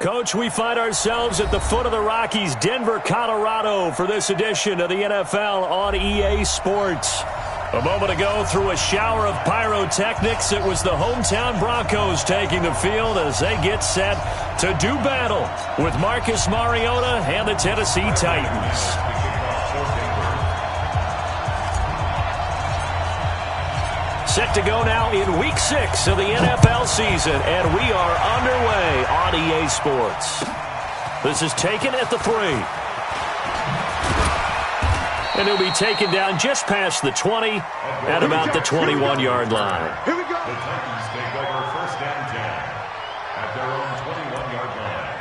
Coach, we find ourselves at the foot of the Rockies, Denver, Colorado, for this edition of the NFL on EA Sports. A moment ago, through a shower of pyrotechnics, it was the hometown Broncos taking the field as they get set to do battle with Marcus Mariota and the Tennessee Titans. Set to go now in Week 6 of the NFL season, and we are underway on EA Sports. This is taken at the 3. And he'll be taken down just past the 20 at about the 21-yard line. Here we go. The Titans take over 1st and 10 at their own 21-yard line.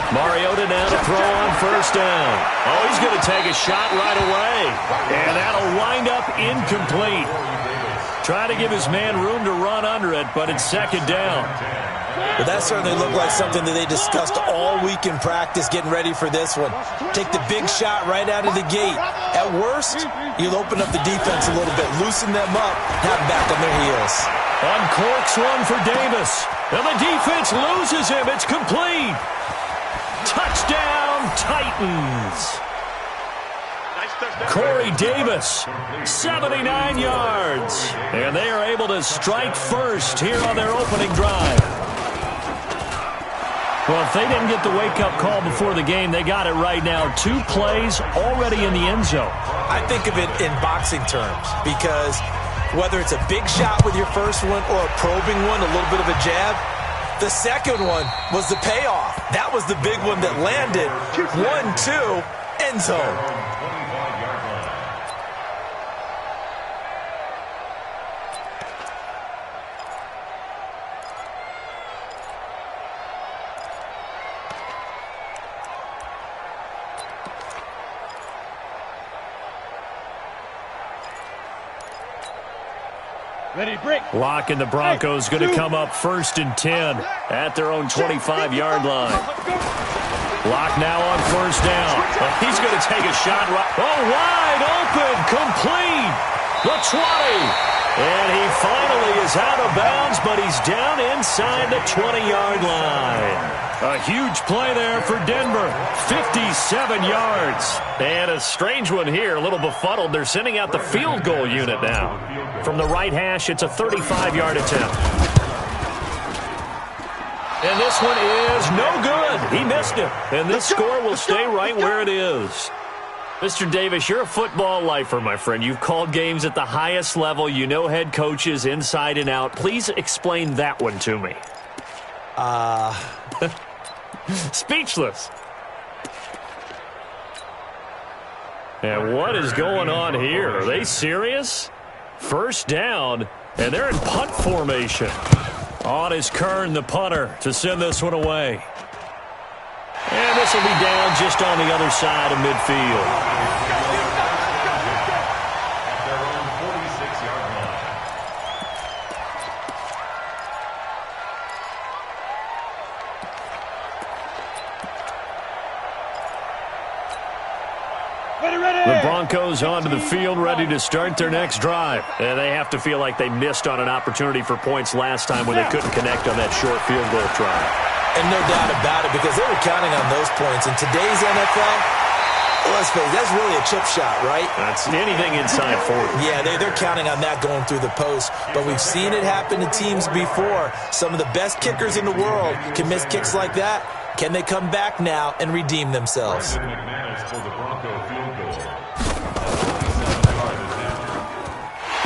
Mariota now to throw on 1st down. Oh, he's going to take a shot right away. And that'll wind up incomplete. Trying to give his man room to run under it, but it's 2nd down. Well, that certainly looked like something that they discussed all week in practice, getting ready for this one. Take the big shot right out of the gate. At worst, you'll open up the defense a little bit, loosen them up, have them back on their heels. Uncorks one for Davis. And the defense loses him. It's complete. Touchdown, Titans. Corey Davis, 79 yards. And they are able to strike first here on their opening drive. Well, if they didn't get the wake-up call before the game, they got it right now. 2 plays already in the end zone. I think of it in boxing terms because whether it's a big shot with your first one or a probing one, a little bit of a jab, the second one was the payoff. That was the big one that landed. 1-2, end zone. Lock and the Broncos going to come up 1st and 10 at their own 25-yard line. Lock now on 1st down. Oh, he's going to take a shot. Oh, wide open, complete. The 20. And he finally is out of bounds, but he's down inside the 20-yard line. A huge play there for Denver. 57 yards. And a strange one here, a little befuddled. They're sending out the field goal unit now. From the right hash, it's a 35-yard attempt. And this one is no good. He missed it. And this score will stay right where it is. Mr. Davis, you're a football lifer, my friend. You've called games at the highest level. You know head coaches inside and out. Please explain that one to me. Speechless. And what is going on here? Are they serious? 1st down, and they're in punt formation. On is Kern, the punter, to send this one away. And this will be down just on the other side of midfield. The Broncos onto the field, ready to start their next drive. And they have to feel like they missed on an opportunity for points last time when they couldn't connect on that short field goal try. And no doubt about it, because they were counting on those points. In today's NFL, let's face it, that's really a chip shot, right? That's anything inside 40. Yeah, they're counting on that going through the post. But we've seen it happen to teams before. Some of the best kickers in the world can miss kicks like that. Can they come back now and redeem themselves?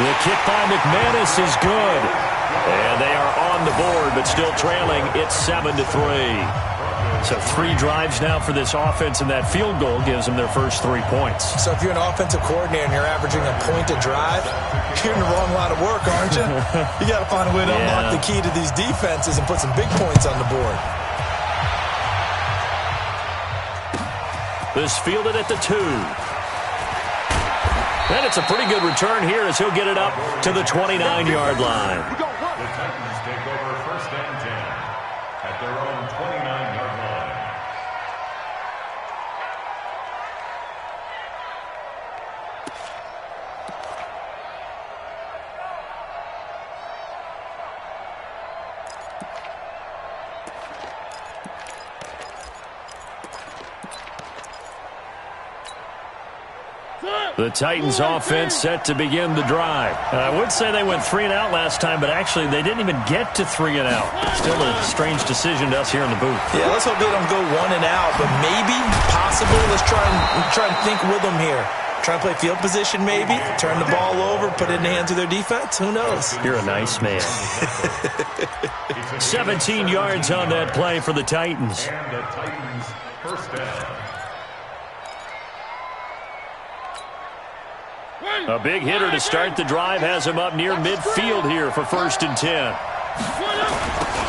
The kick by McManus is good. And they are on the board, but still trailing. It's 7-3. So 3 drives now for this offense, and that field goal gives them their first 3 points. So if you're an offensive coordinator and you're averaging a point a drive, you're in the wrong line of work, aren't you? You got to find a way to unlock the key to these defenses and put some big points on the board. This fielded at the 2. And it's a pretty good return here as he'll get it up to the 29-yard line. The Titans take over 1st and 10 at their own 29-yard line. The Titans offense set to begin the drive. I would say they went 3 and out last time, but actually they didn't even get to 3 and out. Still a strange decision to us here in the booth. Yeah, let's hope they don't go 1 and out, but maybe, possibly, let's try and think with them here. Try and play field position maybe, turn the ball over, put it in the hands of their defense. Who knows? You're a nice man. 17 yards on that play for the Titans. And the Titans first down. A big hitter to start the drive has him up near midfield here for 1st and 10.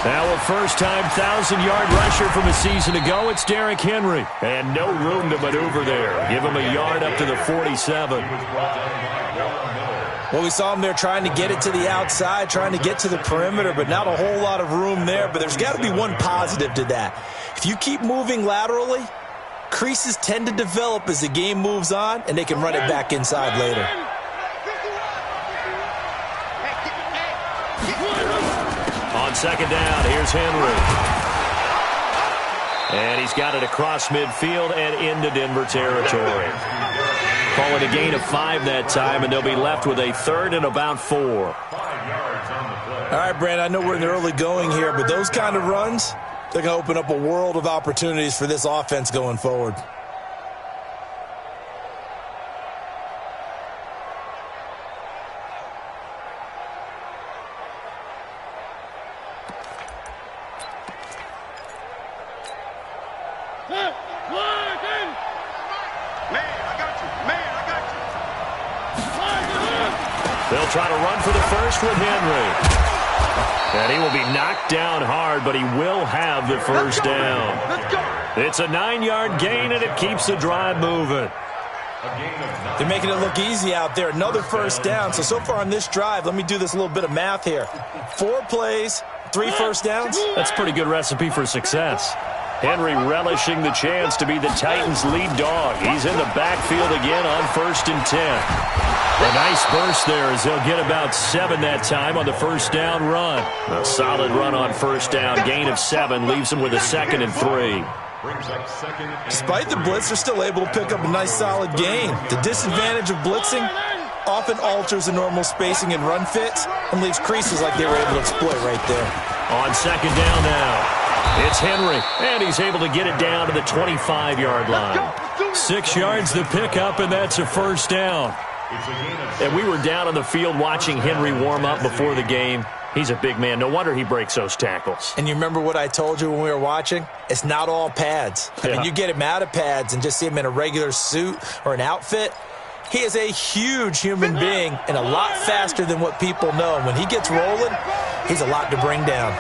Now a first-time 1,000-yard rusher from a season ago, it's Derrick Henry. And no room to maneuver there. Give him a yard up to the 47. Well, we saw him there trying to get it to the outside, trying to get to the perimeter, but not a whole lot of room there. But there's got to be one positive to that. If you keep moving laterally, creases tend to develop as the game moves on, and they can run it back inside later. On second down, here's Henry. And he's got it across midfield and into Denver territory. Call it a gain of 5 that time, and they'll be left with a 3rd and about 4. 5 yards on the play. All right, Brandon, I know we're in the early going here, but those kind of runs, they're going to open up a world of opportunities for this offense going forward. They'll try to run for the first with Henry. And he will be knocked down hard, but he will have the first down. It's a 9-yard gain, and it keeps the drive moving. They're making it look easy out there. Another first down. So far on this drive, let me do this little bit of math here. 4 plays, 3 first downs. That's a pretty good recipe for success. Henry relishing the chance to be the Titans' lead dog. He's in the backfield again on 1st and 10. A nice burst there as they'll get about 7 that time on the first down run. A solid run on first down. Gain of 7 leaves him with a 2nd and 3. Despite the blitz, they're still able to pick up a nice solid gain. The disadvantage of blitzing often alters the normal spacing and run fits and leaves creases like they were able to exploit right there. On second down now. It's Henry, and he's able to get it down to the 25-yard line. 6 yards the pickup, and that's a first down. And we were down on the field watching Henry warm up before the game. He's a big man. No wonder he breaks those tackles. And you remember what I told you when we were watching? It's not all pads. I mean, you get him out of pads and just see him in a regular suit or an outfit. He is a huge human being and a lot faster than what people know. When he gets rolling, he's a lot to bring down.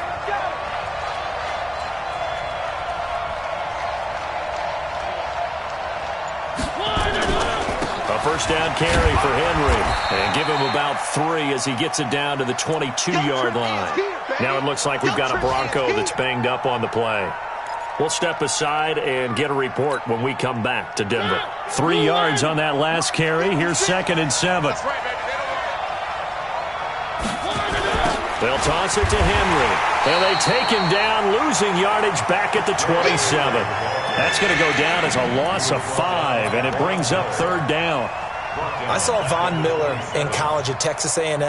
First down carry for Henry. And give him about 3 as he gets it down to the 22-yard line. Now it looks like we've got a Bronco that's banged up on the play. We'll step aside and get a report when we come back to Denver. 3 yards on that last carry. Here's 2nd and 7. They'll toss it to Henry. And they take him down, losing yardage back at the 27. That's going to go down as a loss of 5, and it brings up 3rd down. I saw Von Miller in college at Texas A&M,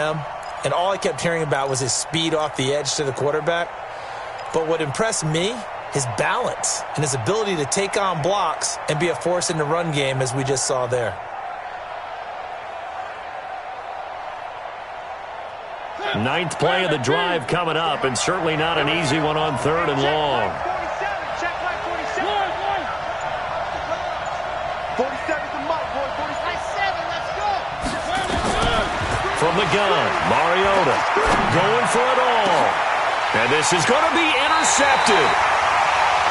and all I kept hearing about was his speed off the edge to the quarterback. But what impressed me, his balance and his ability to take on blocks and be a force in the run game, as we just saw there. Ninth play of the drive coming up, and certainly not an easy one on 3rd and long. From the gun, Mariota going for it all. And this is going to be intercepted.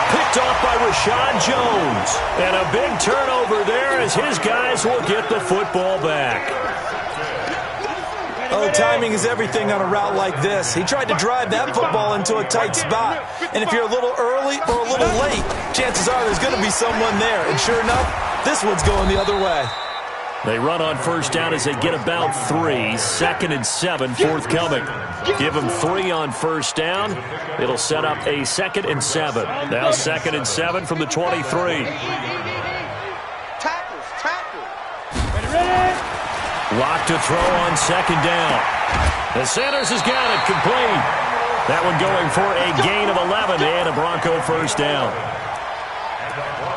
Picked off by Rashad Jones. And a big turnover there as his guys will get the football back. Oh, timing is everything on a route like this. He tried to drive that football into a tight spot. And if you're a little early or a little late, chances are there's going to be someone there. And sure enough, this one's going the other way. They run on first down as they get about 3. 2nd and 7 forthcoming. Give them 3 on first down. It'll set up a 2nd and 7. Now 2nd and 7 from the 23. Lock to throw on second down. And Sanders has got it complete. That one going for a gain of 11 and a Bronco first down.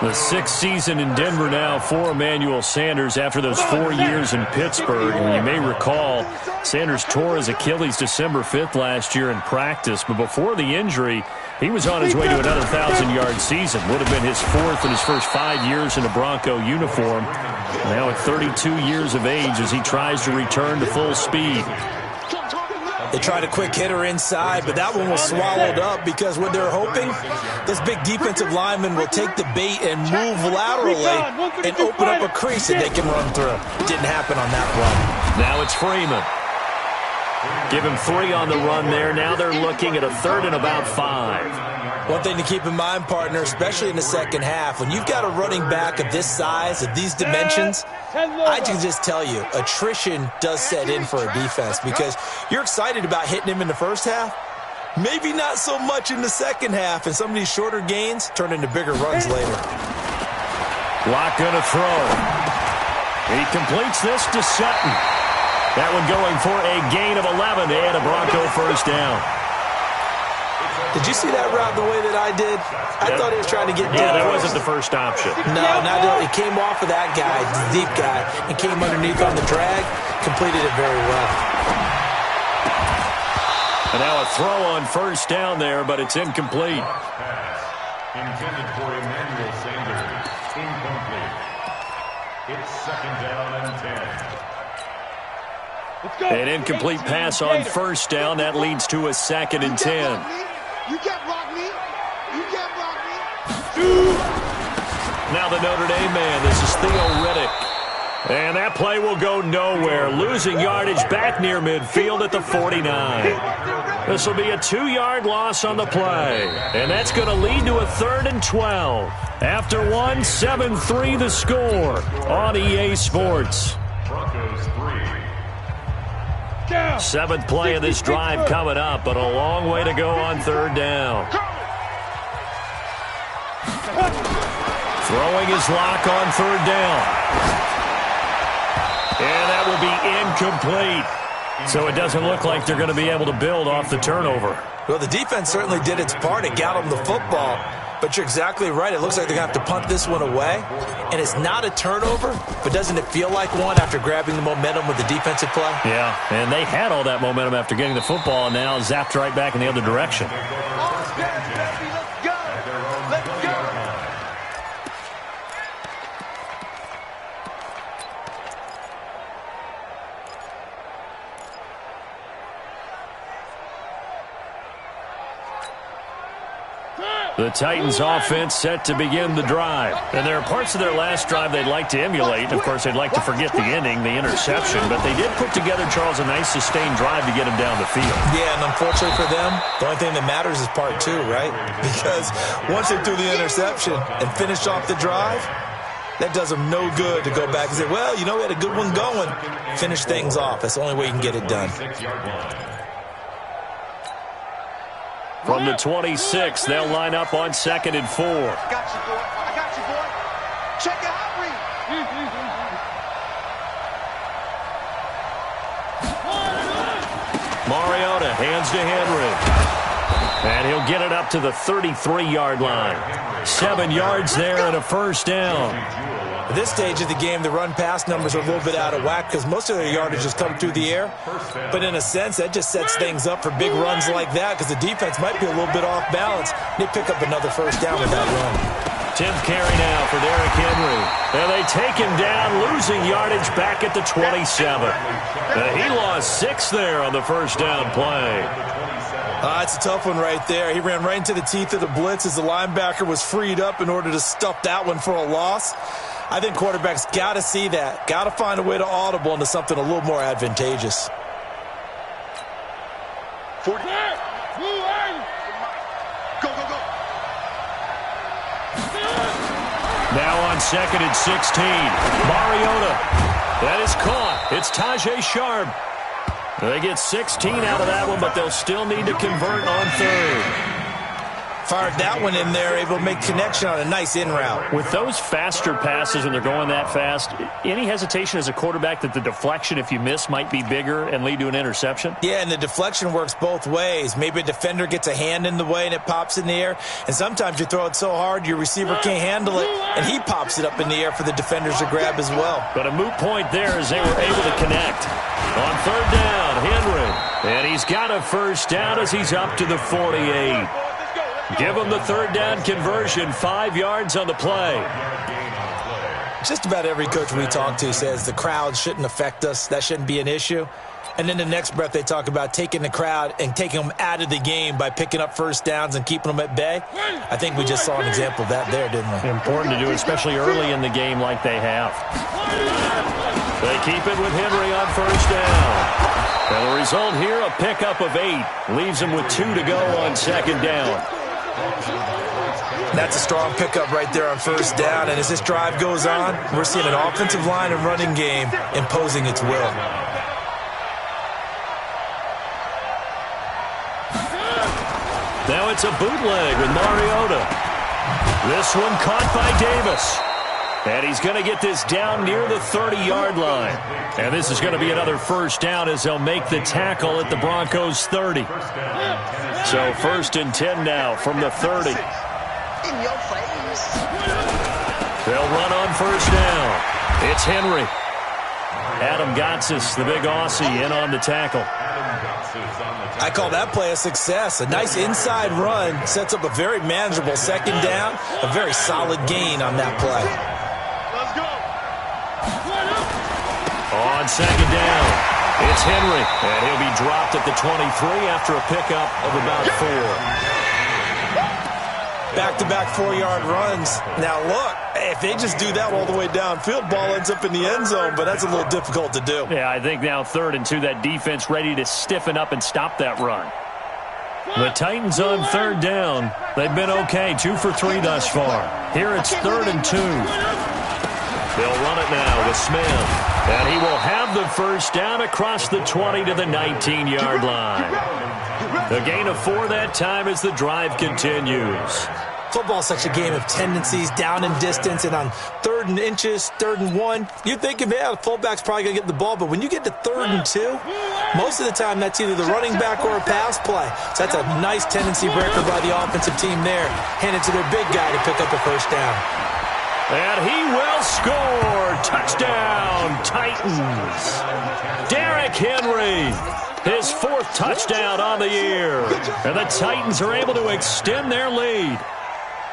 The sixth season in Denver now for Emmanuel Sanders after those 4 years in Pittsburgh. And you may recall Sanders tore his Achilles December 5th last year in practice. But before the injury, he was on his way to another 1,000-yard season. Would have been his fourth in his first 5 years in a Bronco uniform. Now at 32 years of age as he tries to return to full speed. They tried a quick hitter inside, but that one was swallowed up because what they're hoping, this big defensive lineman will take the bait and move laterally and open up a crease that they can run through. Didn't happen on that play. Now it's Freeman. Give him 3 on the run there. Now they're looking at a third and about 5. One thing to keep in mind, partner, especially in the second half, when you've got a running back of this size, of these dimensions, I can just tell you, attrition does set in for a defense because you're excited about hitting him in the first half. Maybe not so much in the second half, and some of these shorter gains turn into bigger runs later. Lock gonna throw. He completes this to Sutton. That one going for a gain of 11 and a Bronco first down. Did you see that route the way that I did? I thought he was trying to get deep. Yeah, that wasn't the first option. No, it came off of that guy, the deep guy, and came underneath on the drag, completed it very well. And now a throw on first down there, but it's incomplete. Intended for Emmanuel Sanders. Incomplete. It's second down and 10. An incomplete pass on first down. That leads to a second and 10. You can't block me. You can't block me. Now the Notre Dame man. This is Theo Riddick. And that play will go nowhere. Losing yardage back near midfield at the 49. This will be a 2-yard loss on the play. And that's going to lead to a third and 12. After 7-3 the score on EA Sports. Broncos 3. 7th play of this drive coming up, but a long way to go on third down. Throwing his Lock on third down. And that will be incomplete. So it doesn't look like they're going to be able to build off the turnover. Well, the defense certainly did its part. It got them the football. But you're exactly right. It looks like they're going to have to punt this one away. And it's not a turnover, but doesn't it feel like one after grabbing the momentum with the defensive play? Yeah, and they had all that momentum after getting the football and now zapped right back in the other direction. The Titans offense set to begin the drive. And there are parts of their last drive they'd like to emulate. Of course, they'd like to forget the ending, the interception. But they did put together, Charles, a nice sustained drive to get him down the field. Yeah, and unfortunately for them, the only thing that matters is part 2, right? Because once they threw the interception and finished off the drive, that does them no good to go back and say, well, you know, we had a good one going. Finish things off. That's the only way you can get it done. From the 26, they'll line up on 2nd and 4. I got you, boy. I got you, boy. Check it out, Reed. Mariota hands to Henry. And he'll get it up to the 33-yard line. 7 yards there and a first down. At this stage of the game, the run-pass numbers are a little bit out of whack because most of their yardage has come through the air. But in a sense, that just sets things up for big runs like that because the defense might be a little bit off balance. They pick up another first down with that run. 10th carry now for Derrick Henry. And they take him down, losing yardage back at the 27. He lost 6 there on the first down play. It's a tough one right there. He ran right into the teeth of the blitz as the linebacker was freed up in order to stuff that one for a loss. I think quarterbacks got to see that. Got to find a way to audible into something a little more advantageous. 40. Go, go, go. Now on 2nd and 16. Mariota. That is caught. It's Tajay Sharp. They get 16 out of that one, but they'll still need to convert on third. Fired that one in there, able to make connection on a nice in route. With those faster passes when they're going that fast, any hesitation as a quarterback that the deflection, if you miss, might be bigger and lead to an interception? Yeah, and the deflection works both ways. Maybe a defender gets a hand in the way and it pops in the air, and sometimes you throw it so hard your receiver can't handle it, and he pops it up in the air for the defenders to grab as well. But a moot point there as they were able to connect. On third down, Henry. And he's got a first down as he's up to the 48. Give him the third down conversion, 5 yards on the play. Just about every coach we talk to says the crowd shouldn't affect us. That shouldn't be an issue. And in the next breath, they talk about taking the crowd and taking them out of the game by picking up first downs and keeping them at bay. I think we just saw an example of that there, didn't we? Important to do, especially early in the game like they have. They keep it with Henry on first down. And the result here, a pickup of 8. Leaves him with 2 to go on second down. That's a strong pickup right there on first down. And as this drive goes on, we're seeing an offensive line and running game imposing its will. Now it's a bootleg with Mariota. This one caught by Davis. And he's going to get this down near the 30-yard line. And this is going to be another first down as they'll make the tackle at the Broncos' 30. So 1st and 10 now from the 30. In your face. They'll run on first down. It's Henry. Adam Wk6, the big Aussie, in on the tackle. I call that play a success. A nice inside run sets up a very manageable second down. A very solid gain on that play. Let's go. On second down, it's Henry. And he'll be dropped at the 23 after a pickup of about 4. Back-to-back 4-yard runs. Now, look, if they just do that all the way downfield, ball ends up in the end zone, but that's a little difficult to do. Yeah, I think now 3rd and 2, that defense ready to stiffen up and stop that run. The Titans on 3rd down. They've been okay, 2 for 3 thus far. Here it's 3rd and 2. They'll run it now with Smith. And he will have the first down across the 20 to the 19-yard line. A gain of 4 that time as the drive continues. Football's such a game of tendencies, down and distance, and on 3rd and inches, 3rd and 1, you're thinking, yeah, the fullback's probably going to get the ball, but when you get to 3rd and 2, most of the time that's either the running back or a pass play. So that's a nice tendency breaker by the offensive team there. Hand it to their big guy to pick up a first down. And he will score. Touchdown, Titans. Derrick Henry, his 4th touchdown on the year. And the Titans are able to extend their lead.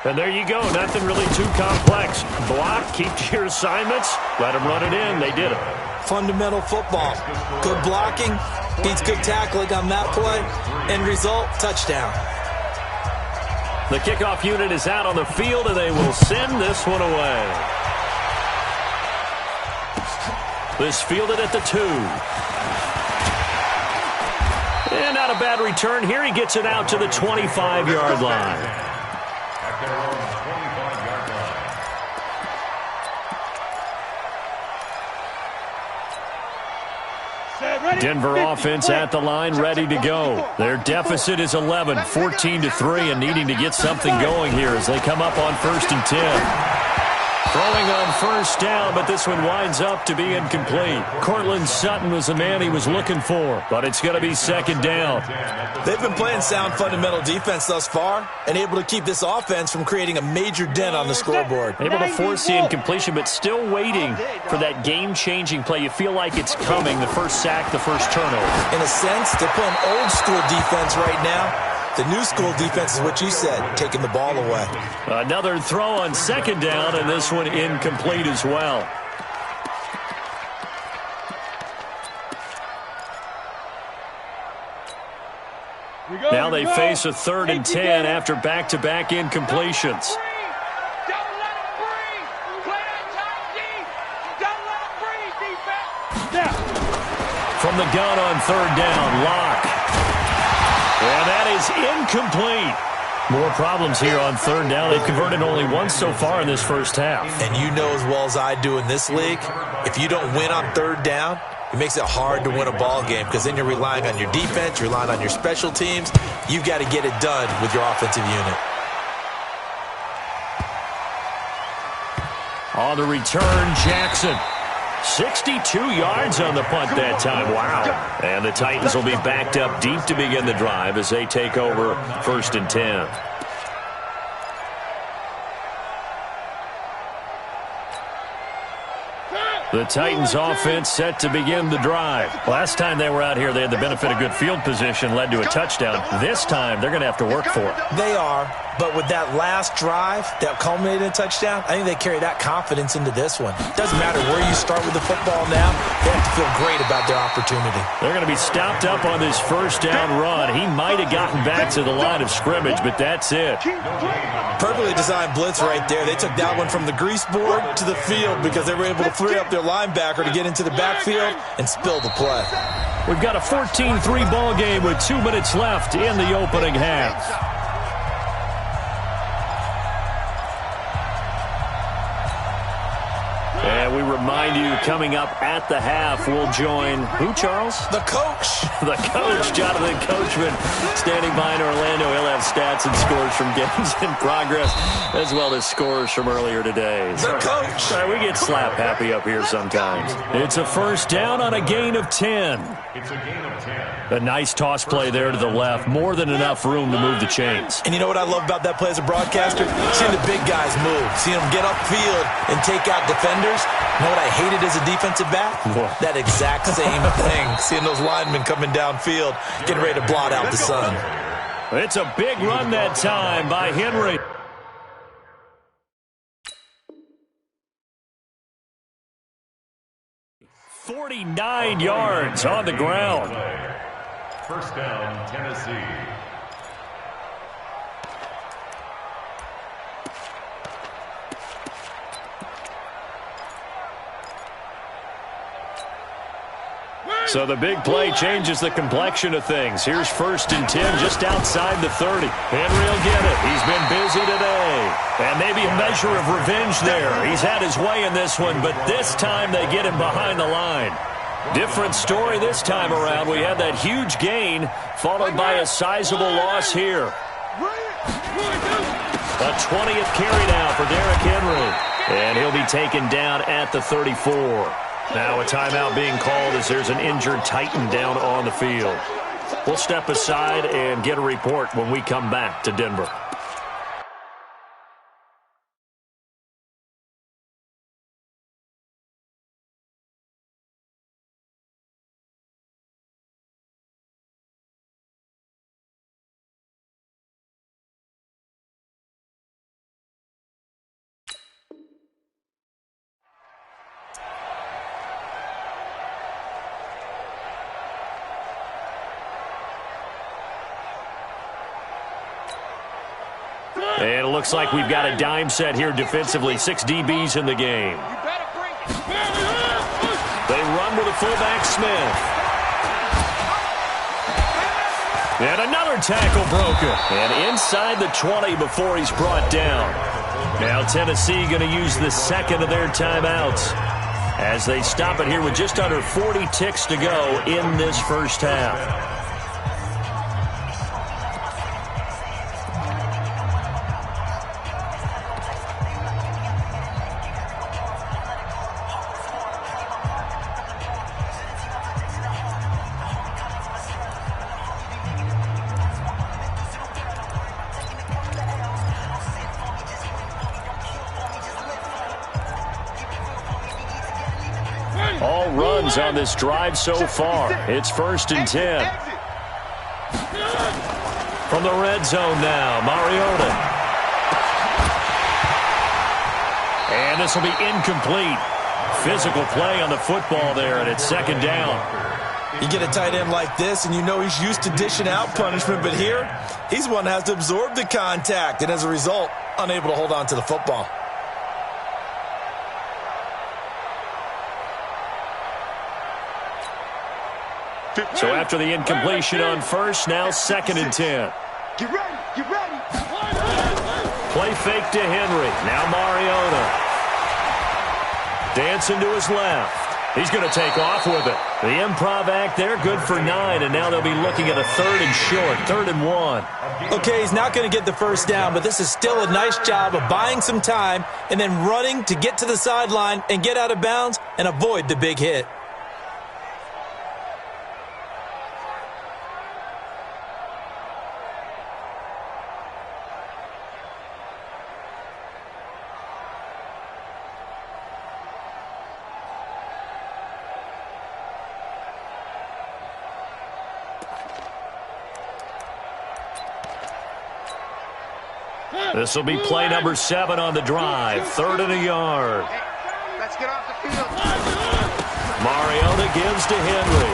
And there you go, nothing really too complex. Block, keep to your assignments, let them run it in. They did it. Fundamental football. Good blocking, beats good tackling on that play. End result, touchdown. The kickoff unit is out on the field, and they will send this one away. This fielded at the 2. And not a bad return here. He gets it out to the 25-yard line. At their own 25-yard line. Denver offense at the line, ready to go. Their deficit is 11, 14-3, and needing to get something going here as they come up on 1st and 10. Throwing on first down, but this one winds up to be incomplete. Cortland Sutton was the man he was looking for, but it's going to be 2nd down. They've been playing sound fundamental defense thus far and able to keep this offense from creating a major dent on the scoreboard. Able to force the incompletion, but still waiting for that game-changing play. You feel like it's coming, the first sack, the first turnover. In a sense, they're playing old-school defense right now. The new school defense is what you said, taking the ball away. Another throw on 2nd down, and this one incomplete as well. Now they face a 3rd and 10 after back-to-back incompletions. From the gun on 3rd down, Locke. And that is incomplete. More problems here on 3rd down. They've converted only once so far in this first half. And you know as well as I do in this league, if you don't win on 3rd down, it makes it hard to win a ball game because then you're relying on your defense, you're relying on your special teams. You've got to get it done with your offensive unit. On the return, Jackson. 62 yards on the punt that time. Wow. And the Titans will be backed up deep to begin the drive as they take over 1st and 10. The Titans offense set to begin the drive. Last time they were out here, they had the benefit of good field position, led to a touchdown. This time, they're going to have to work for it. They are, but with that last drive that culminated in a touchdown, I think they carry that confidence into this one. Doesn't matter where you start with the football now, they have to feel great about their opportunity. They're going to be stopped up on this first down run. He might have gotten back to the line of scrimmage, but that's it. Perfectly designed blitz right there. They took that one from the grease board to the field because they were able to free up their linebacker to get into the backfield and spill the play. We've got a 14-3 ball game with 2 minutes left in the opening half. And we remind you, coming up at the half, we'll join who, Charles? The coach. The coach, Jonathan Coachman, standing by in Orlando. He'll have stats and scores from games in progress, as well as scores from earlier today. The coach. We get slap happy up here sometimes. It's a first down on a gain of 10. It's a gain of 10. A nice toss play there to the left. More than enough room to move the chains. And you know what I love about that play as a broadcaster? Seeing the big guys move. Seeing them get upfield and take out defenders. You know what I hated as a defensive back? What? That exact same thing. Seeing those linemen coming downfield, getting ready to blot out the sun. It's a big run that time by Henry. .49 yards on the ground. First down, Tennessee. So the big play changes the complexion of things. Here's 1st and 10 just outside the 30. Henry will get it. He's been busy today. And maybe a measure of revenge there. He's had his way in this one, but this time they get him behind the line. Different story this time around. We had that huge gain followed by a sizable loss here. A 20th carry now for Derrick Henry. And he'll be taken down at the 34. Now a timeout being called as there's an injured Titan down on the field. We'll step aside and get a report when we come back to Denver. And it looks like we've got a dime set here defensively. 6 DBs in the game. They run with a fullback, Smith. And another tackle broken. And inside the 20 before he's brought down. Now Tennessee going to use the second of their timeouts as they stop it here with just under 40 ticks to go in this first half. All runs on this drive so far. It's 1st and 10. From the red zone now, Mariota. And this will be incomplete. Physical play on the football there, and it's 2nd down. You get a tight end like this, and you know he's used to dishing out punishment, but here, he's one that has to absorb the contact, and as a result, unable to hold on to the football. So after the incompletion on first, now 2nd and 10. Get ready, get ready. Play fake to Henry. Now Mariota. Dancing to his left. He's going to take off with it. The improv act there, good for 9, and now they'll be looking at a 3rd and short, 3rd and 1. Okay, he's not going to get the first down, but this is still a nice job of buying some time and then running to get to the sideline and get out of bounds and avoid the big hit. This will be play number 7 on the drive. 3rd and a yard. Let's get off the field. Mariota gives to Henry.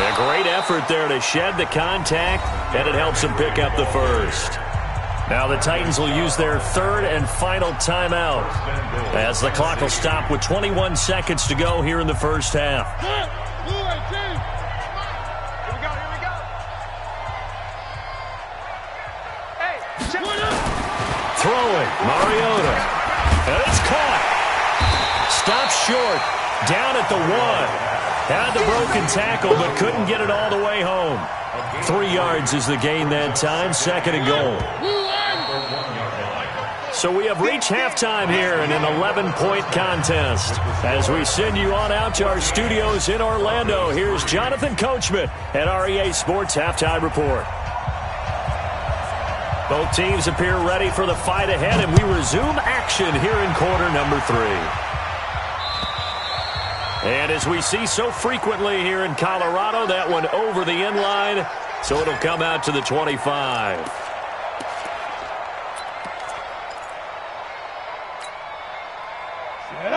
A great effort there to shed the contact, and it helps him pick up the first. Now the Titans will use their 3rd and final timeout as the clock will stop with 21 seconds to go here in the first half. Throwing, Mariota. And it's caught. Stopped short. Down at the 1. Had the broken tackle, but couldn't get it all the way home. 3 yards is the gain that time. 2nd and goal. So we have reached halftime here in an 11-point contest. As we send you on out to our studios in Orlando, here's Jonathan Coachman at REA Sports Halftime Report. Both teams appear ready for the fight ahead, and we resume action here in quarter number 3. And as we see so frequently here in Colorado, that one over the end line, so it'll come out to the 25.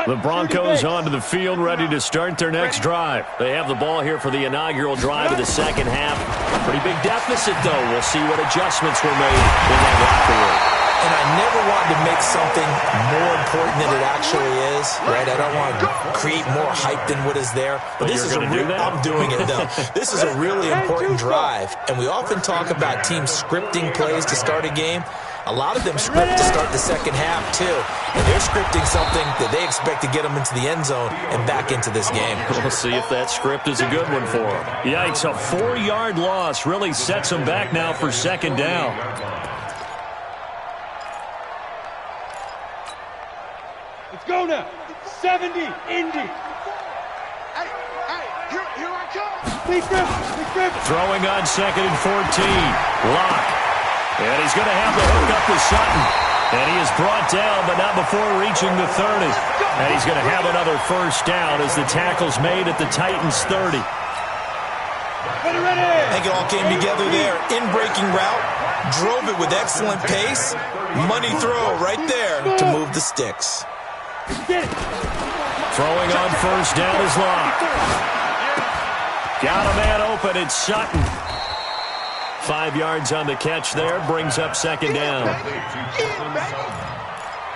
The Broncos onto the field, ready to start their next drive. They have the ball here for the inaugural drive of the second half. Pretty big deficit, though. We'll see what adjustments were made in that locker room. And I never wanted to make something more important than it actually is, right? I don't want to create more hype than what is there. But this is I'm doing it, though. This is a really important drive. And we often talk about teams scripting plays to start a game. A lot of them script to start the second half, too. And they're scripting something that they expect to get them into the end zone and back into this game. We'll see if that script is a good one for them. Yikes, a 4-yard loss really sets them back now for 2nd down. Let's go now. 70, Indy. Hey, here I come. Lee Griffin. Throwing on 2nd and 14. Lock. And he's going to have the hook up to Sutton. And he is brought down, but not before reaching the 30. And he's going to have another first down as the tackle's made at the Titans' 30. I think it all came together there. In-breaking route. Drove it with excellent pace. Money throw right there to move the sticks. Throwing on first down is Locke. Got a man open. It's Sutton. 5 yards on the catch there, brings up 2nd down.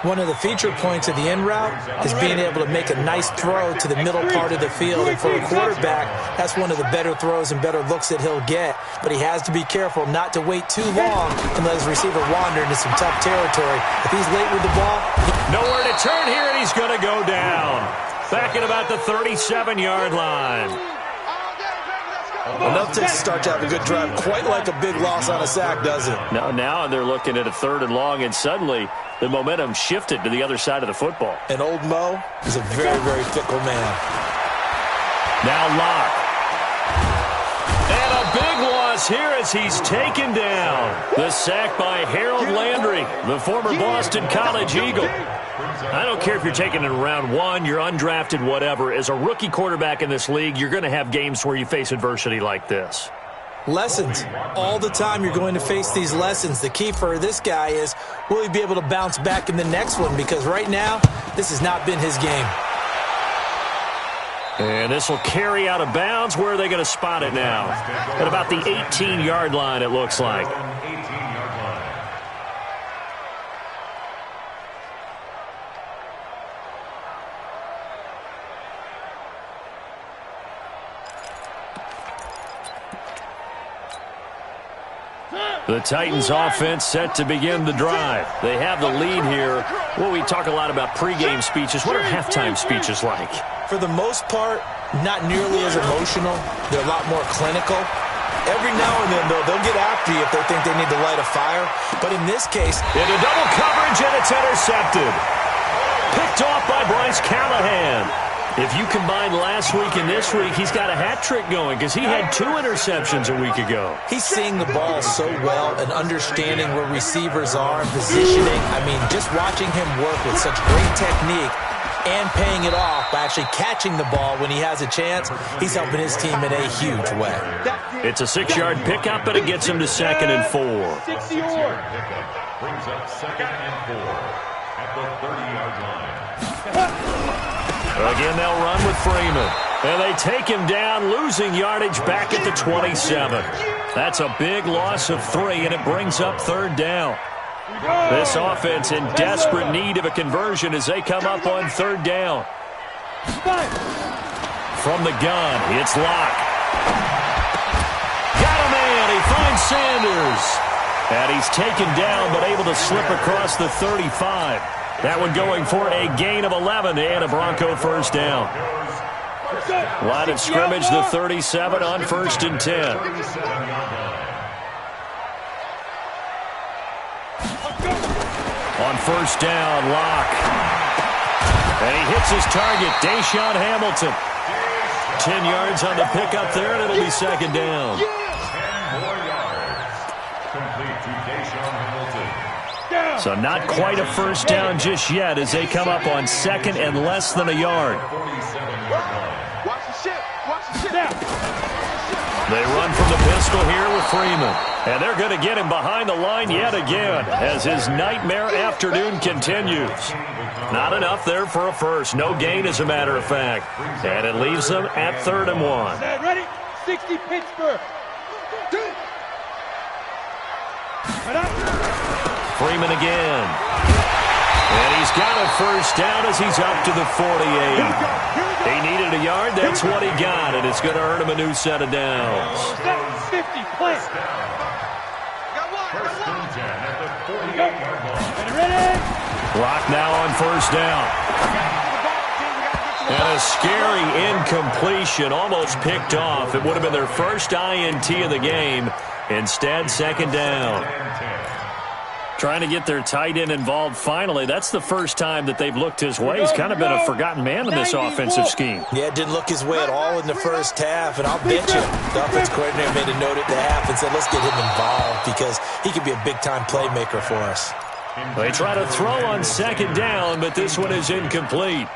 One of the feature points of the in route is being able to make a nice throw to the middle part of the field. And for a quarterback, that's one of the better throws and better looks that he'll get. But he has to be careful not to wait too long and let his receiver wander into some tough territory. If he's late with the ball... Nowhere to turn here, and he's going to go down. Back at about the 37-yard line. Enough to start to have a good drive. Quite like a big loss on a sack, does it? Now they're looking at a 3rd and long, and suddenly the momentum shifted to the other side of the football. And old Mo is a very, very fickle man. Now Locke. And a big loss here as he's taken down. The sack by Harold Landry, the former Boston College Eagle. I don't care if you're taking it in round 1, you're undrafted, whatever. As a rookie quarterback in this league, you're going to have games where you face adversity like this. Lessons. All the time you're going to face these lessons. The key for this guy is, will he be able to bounce back in the next one? Because right now, this has not been his game. And this will carry out of bounds. Where are they going to spot it now? At about the 18-yard line, it looks like. The Titans offense set to begin the drive. They have the lead here. Well, we talk a lot about pregame speeches. What are halftime speeches like? For the most part, not nearly as emotional. They're a lot more clinical. Every now and then, though, they'll get after you if they think they need to light a fire. But in this case, into double coverage, and it's intercepted. Picked off by Bryce Callahan. If you combine last week and this week, he's got a hat trick going because he had 2 interceptions a week ago. He's seeing the ball so well and understanding where receivers are and positioning. I mean, just watching him work with such great technique and paying it off by actually catching the ball when he has a chance, he's helping his team in a huge way. It's a 6-yard pickup, but it gets him to 2nd and 4. 6-yard pickup brings up 2nd and 4 at the 30-yard line. Again, they'll run with Freeman. And they take him down, losing yardage back at the 27. That's a big loss of 3, and it brings up 3rd down. This offense in desperate need of a conversion as they come up on 3rd down. From the gun, it's Locke. Got a man. He finds Sanders. And he's taken down but able to slip across the 35. That one going for a gain of 11 and a Bronco 1st down. Line of scrimmage, the 37 on 1st and 10. On 1st down, Locke. And he hits his target, Deshaun Hamilton. 10 yards on the pickup there, and it'll be 2nd down. 10 more yards. Complete to Deshaun Hamilton. So not quite a 1st down just yet as they come up on 2nd and less than a yard. Watch the ship. Watch the ship. They run from the pistol here with Freeman. And they're going to get him behind the line yet again as his nightmare afternoon continues. Not enough there for a first. No gain, as a matter of fact. And it leaves them at 3rd and 1. Ready? 60 Pittsburgh. Freeman again. And he's got a 1st down as he's up to the 48. He needed a yard. That's what he got, and it's going to earn him a new set of downs. 50, play. First and 10 at the 48-yard line. Ready? Clock now on 1st down. And a scary incompletion, almost picked off. It would have been their first INT of the game. Instead, 2nd down. Trying to get their tight end involved finally. That's the first time that they've looked his way. He's kind of been a forgotten man in this offensive scheme. Yeah, it didn't look his way at all in the first half, and I'll bet you the offensive coordinator made a note at the half and said, let's get him involved because he could be a big-time playmaker for us. They try to throw on 2nd down, but this one is incomplete.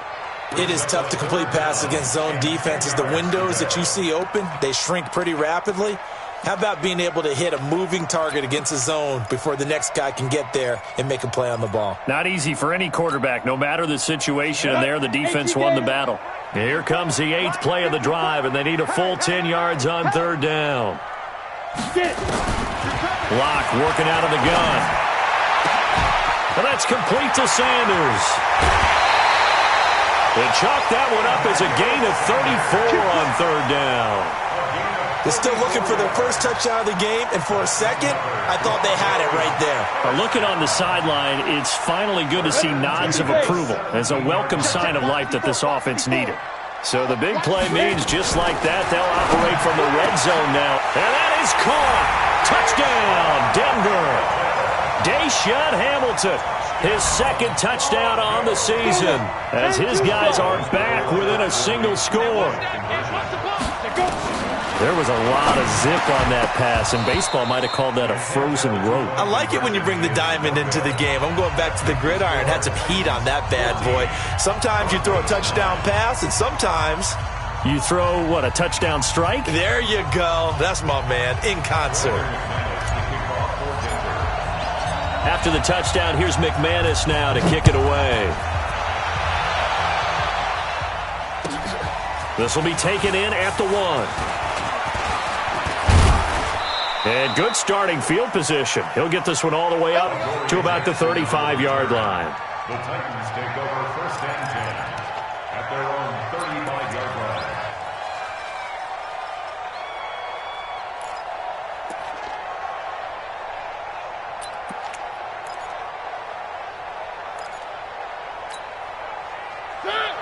It is tough to complete passes against zone defenses. The windows that you see open, they shrink pretty rapidly. How about being able to hit a moving target against a zone before the next guy can get there and make a play on the ball? Not easy for any quarterback, no matter the situation, and there the defense won the battle. Here comes the 8th play of the drive, and they need a full 10 yards on 3rd down. Locke working out of the gun. And that's complete to Sanders. They chalk that one up as a gain of 34 on 3rd down. They're still looking for their first touchdown of the game, and for a second, I thought they had it right there. Looking on the sideline, it's finally good to see nods of approval as a welcome sign of life that this offense needed. So the big play means just like that, they'll operate from the red zone now. And that is caught. Touchdown, Denver. Deshaun Hamilton, his 2nd touchdown on the season as his guys are back within a single score. There was a lot of zip on that pass, and baseball might have called that a frozen rope. I like it when you bring the diamond into the game. I'm going back to the gridiron. Had some heat on that bad boy. Sometimes you throw a touchdown pass, and sometimes you throw, what, a touchdown strike? There you go. That's my man, in concert. After the touchdown, here's McManus now to kick it away. This will be taken in at the 1. And good starting field position. He'll get this one all the way up to about the 35-yard line. The Titans take over 1st and 10 at their own 35-yard line.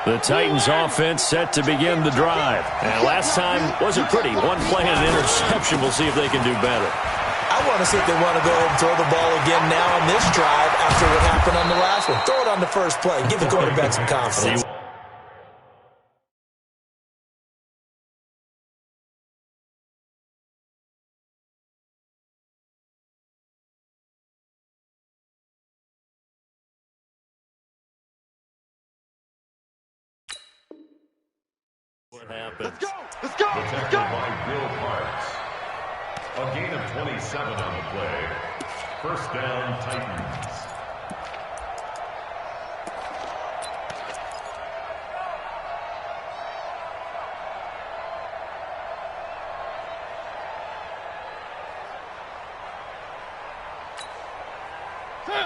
The Titans offense set to begin the drive. And last time wasn't pretty. One play and an interception. We'll see if they can do better. I want to see if they want to go ahead and throw the ball again now on this drive after what happened on the last one. Throw it on the first play. Give the quarterback some confidence. What happens? Let's go! Let's go! The Let's tackle go! by Will Parks. A gain of 27 on the play. First down, Titans.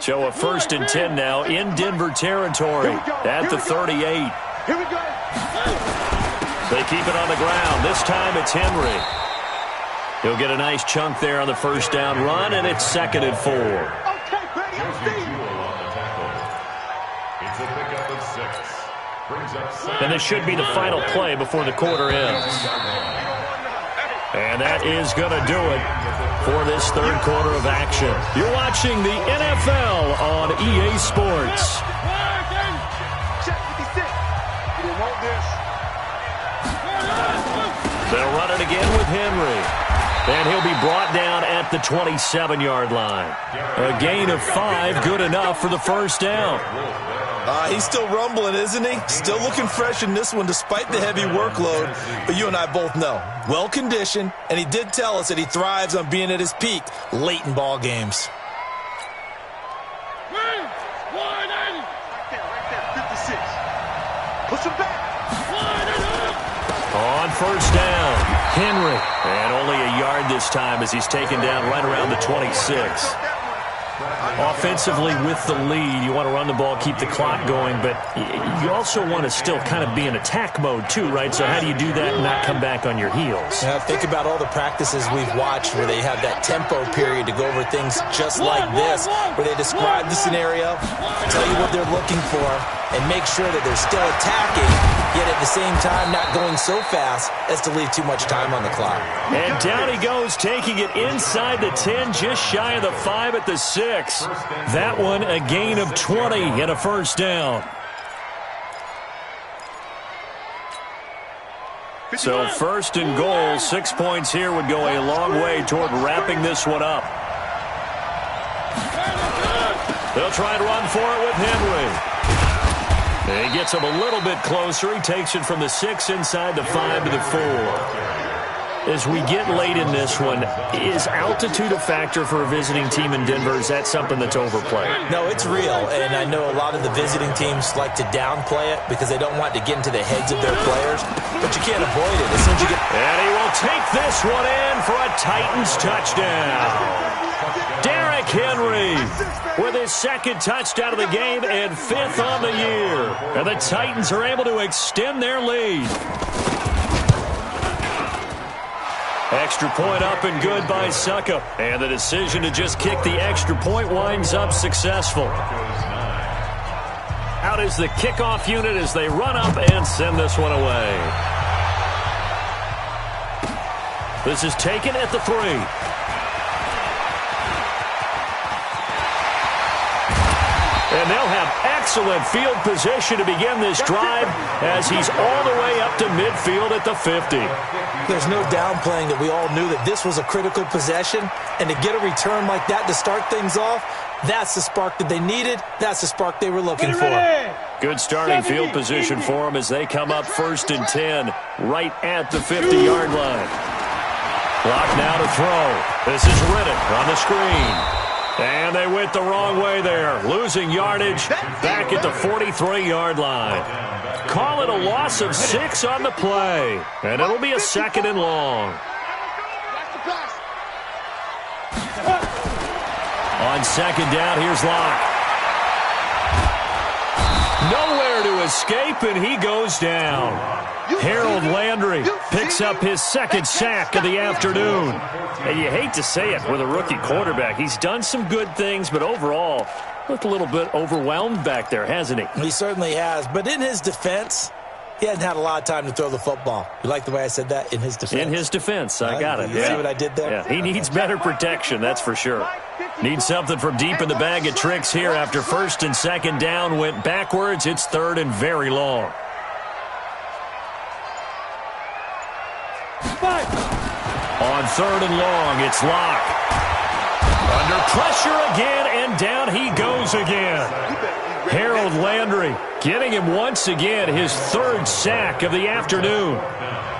So a 1st and 10 now in Denver territory at the 38. Here we go! They keep it on the ground. This time it's Henry. He'll get a nice chunk there on the first down run, and it's 2nd and 4. Okay, Brady, I'm Josie seeing. Jewell on the tackle. It's a pickup of 6. Brings up 7. And this should be the final play before the quarter ends. And that is going to do it for this third quarter of action. You're watching the NFL on EA Sports. Check 56. You didn't want this. They'll run it again with Henry. And he'll be brought down at the 27-yard line. A gain of 5, good enough for the first down. He's still rumbling, isn't he? Still looking fresh in this one despite the heavy workload. But you and I both know, well-conditioned, and he did tell us that he thrives on being at his peak late in ball games. Right there, 56. Push him back. On first down, Henry. And only a yard this time as he's taken down right around the 26. Offensively with the lead, you want to run the ball, keep the clock going, but you also want to still kind of be in attack mode too, right? So how do you do that and not come back on your heels? Now, think about all the practices we've watched where they have that tempo period to go over things just like this, where they describe the scenario, tell you what they're looking for, and make sure that they're still attacking, yet at the same time not going so fast as to leave too much time on the clock. And down he goes, taking it inside the 10, just shy of the 5 at the 6. That one a gain of 20 and a first down. So 1st and goal, 6 points here would go a long way toward wrapping this one up. They'll try and run for it with Henry. He gets him a little bit closer. He takes it from the 6 inside the 5 to the 4. As we get late in this one, is altitude a factor for a visiting team in Denver? Is that something that's overplayed? No, it's real, and I know a lot of the visiting teams like to downplay it because they don't want to get into the heads of their players, but you can't avoid it. As soon as you get... And he will take this one in for a Titans touchdown. Derrick Henry with his 2nd touchdown of the game and 5th on the year. And the Titans are able to extend their lead. Extra point up and good by Suckup. And the decision to just kick the extra point winds up successful. Out is the kickoff unit as they run up and send this one away. This is taken at the 3. And they'll have excellent field position to begin this drive as he's all the way up to midfield at the 50. There's no downplaying that we all knew that this was a critical possession, and to get a return like that to start things off, that's the spark that they needed. That's the spark they were looking for. Good starting field position for them as they come up 1st and 10 right at the 50-yard line. Clock now to throw. This is Riddick on the screen. And they went the wrong way there, losing yardage back at the 43-yard line. Call it a loss of 6 on the play, and it'll be a 2nd and long. On 2nd down, here's Locke. Nowhere to escape, and he goes down. Harold Landry picks up his 2nd sack of the afternoon. And you hate to say it with a rookie quarterback. He's done some good things, but overall, Looked a little bit overwhelmed back there, hasn't he? He certainly has. But in his defense, he hasn't had a lot of time to throw the football. You like the way I said that? In his defense? In his defense. I got it. You see what I did there? Yeah, he needs better protection, that's for sure. Needs something from deep in the bag of tricks here after 1st and 2nd down. Went backwards. It's 3rd and very long. On 3rd and long, it's Locke. Under pressure again, and down he goes again. Harold Landry getting him once again his 3rd sack of the afternoon.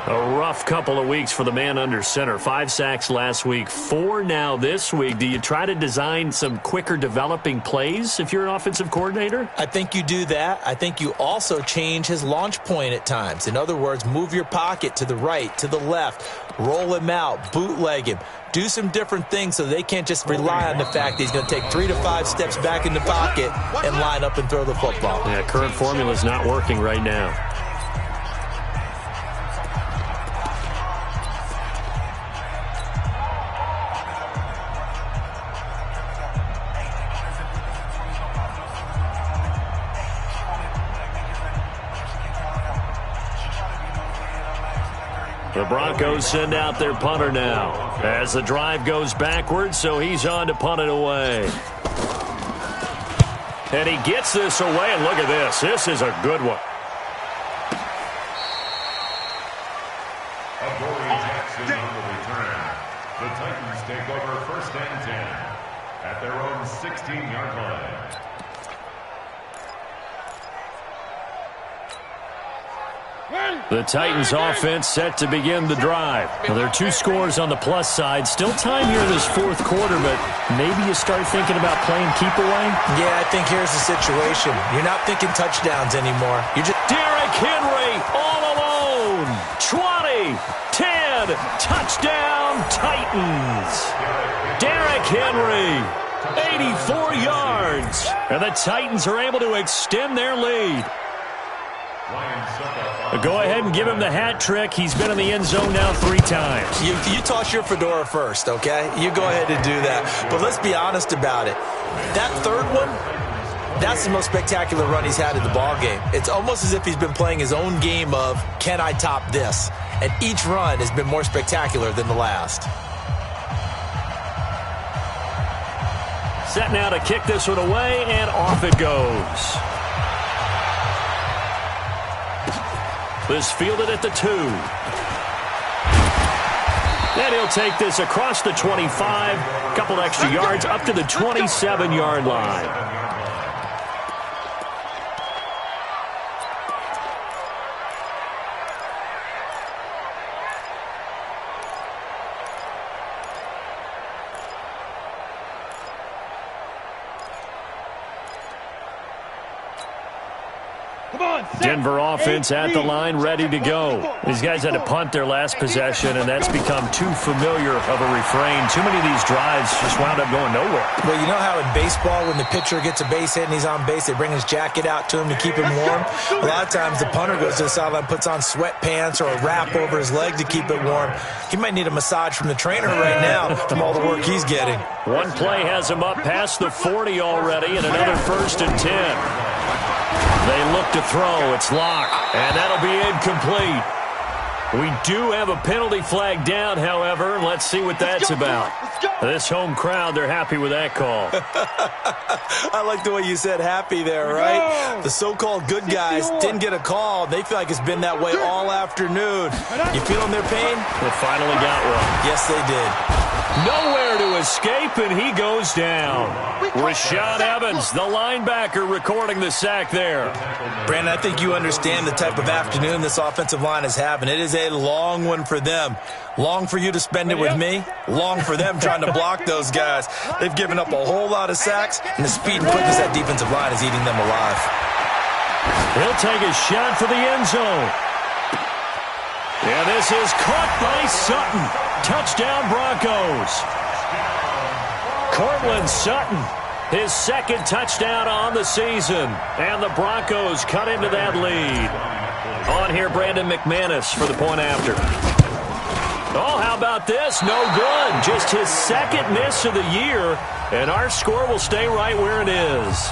A rough couple of weeks for the man under center. 5 sacks last week, 4 now this week. Do you try to design some quicker developing plays if you're an offensive coordinator? I think you do that. I think you also change his launch point at times. In other words, move your pocket to the right, to the left, roll him out, bootleg him. Do some different things so they can't just rely on the fact that he's going to take 3 to 5 steps back in the pocket and line up and throw the football. Yeah, current formula is not working right now. The Broncos send out their punter now as the drive goes backwards, so he's on to punt it away. And he gets this away, and look at this. This is a good one. Wk6 on the return. The Titans take over 1st and 10 at their own 16-yard line. The Titans offense set to begin the drive. Well, there are 2 scores on the plus side. Still time here in this 4th quarter, but maybe you start thinking about playing keep away? Yeah, I think here's the situation. You're not thinking touchdowns anymore. You're just Derrick Henry all alone. 20, 10, touchdown Titans. Derrick Henry, 84 yards. And the Titans are able to extend their lead. Go ahead and give him the hat trick. He's been in the end zone now 3 times. You toss your fedora first, okay? You go ahead and do that. But let's be honest about it. That 3rd one, that's the most spectacular run he's had in the ballgame. It's almost as if he's been playing his own game of, can I top this? And each run has been more spectacular than the last. Set now to kick this one away, and off it goes. This fielded at the 2. And he'll take this across the 25. A couple extra yards up to the 27-yard line. Denver offense at the line, ready to go. These guys had to punt their last possession, and that's become too familiar of a refrain. Too many of these drives just wound up going nowhere. Well, you know how in baseball, when the pitcher gets a base hit and he's on base, they bring his jacket out to him to keep him warm? A lot of times the punter goes to the sideline, puts on sweatpants or a wrap over his leg to keep it warm. He might need a massage from the trainer right now from all the work he's getting. One play has him up past the 40 already, and another 1st and 10. They look to throw. It's Locke, and that'll be incomplete. We do have a penalty flag down, however, and let's see what that's about. This home crowd, they're happy with that call. I like the way you said happy there, right? The so-called good guys didn't get a call. They feel like it's been that way all afternoon. You feeling their pain? They finally got one. Yes, they did. Nowhere to escape, and he goes down. Rashaan Evans, the linebacker, recording the sack there. Brandon, I think you understand the type of afternoon this offensive line is having. It is a long one for them. Long for you to spend it with me. Long for them trying to block those guys. They've given up a whole lot of sacks, and the speed and quickness of that defensive line is eating them alive. He'll take a shot for the end zone. And this is caught by Sutton. Touchdown, Broncos. Cortland Sutton, his 2nd touchdown on the season. And the Broncos cut into that lead. On here, Brandon McManus for the point after. Oh, how about this? No good. Just his second miss of the year, and our score will stay right where it is.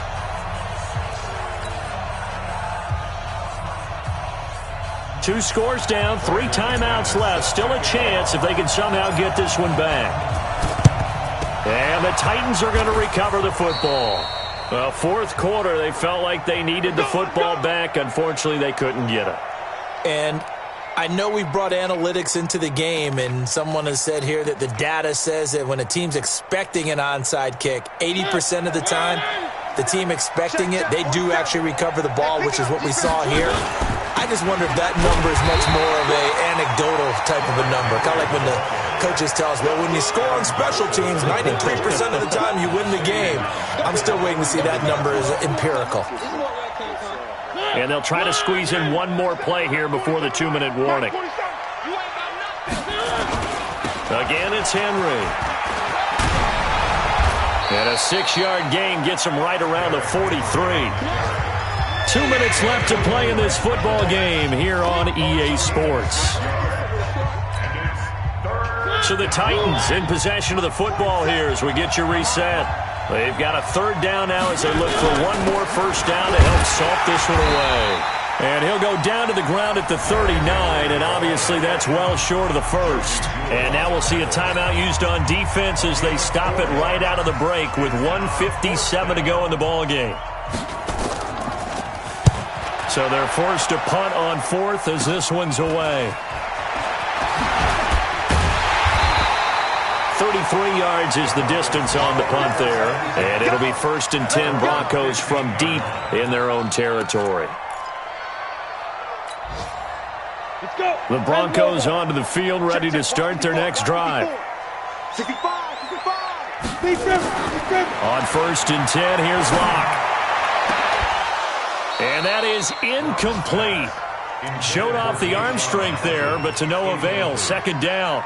Two scores down, 3 timeouts left. Still a chance if they can somehow get this one back. And the Titans are going to recover the football. Well, fourth quarter, they felt like they needed the football back. Unfortunately, they couldn't get it. And I know we've brought analytics into the game, and someone has said here that the data says that when a team's expecting an onside kick, 80% of the time, the team expecting it, they do actually recover the ball, which is what we saw here. I just wonder if that number is much more of an anecdotal type of a number. Kind of like when the coaches tell us, well, when you score on special teams, 93% of the time you win the game. I'm still waiting to see that number is empirical. And they'll try to squeeze in one more play here before the 2-minute warning. Again, it's Henry. And a 6-yard gain gets him right around the 43. 2 minutes left to play in this football game here on EA Sports. So the Titans in possession of the football here as we get you reset. They've got a 3rd down now as they look for one more first down to help salt this one away. And he'll go down to the ground at the 39, and obviously that's well short of the first. And now we'll see a timeout used on defense as they stop it right out of the break with 1:57 to go in the ball game. So they're forced to punt on 4th as this one's away. 33 yards is the distance on the punt there. And it'll be 1st and 10 Broncos from deep in their own territory. Let's go. The Broncos onto the field ready to start their next drive. 65. On 1st and 10, here's Locke. And that is incomplete. Showed off the arm strength there, but to no avail. 2nd down.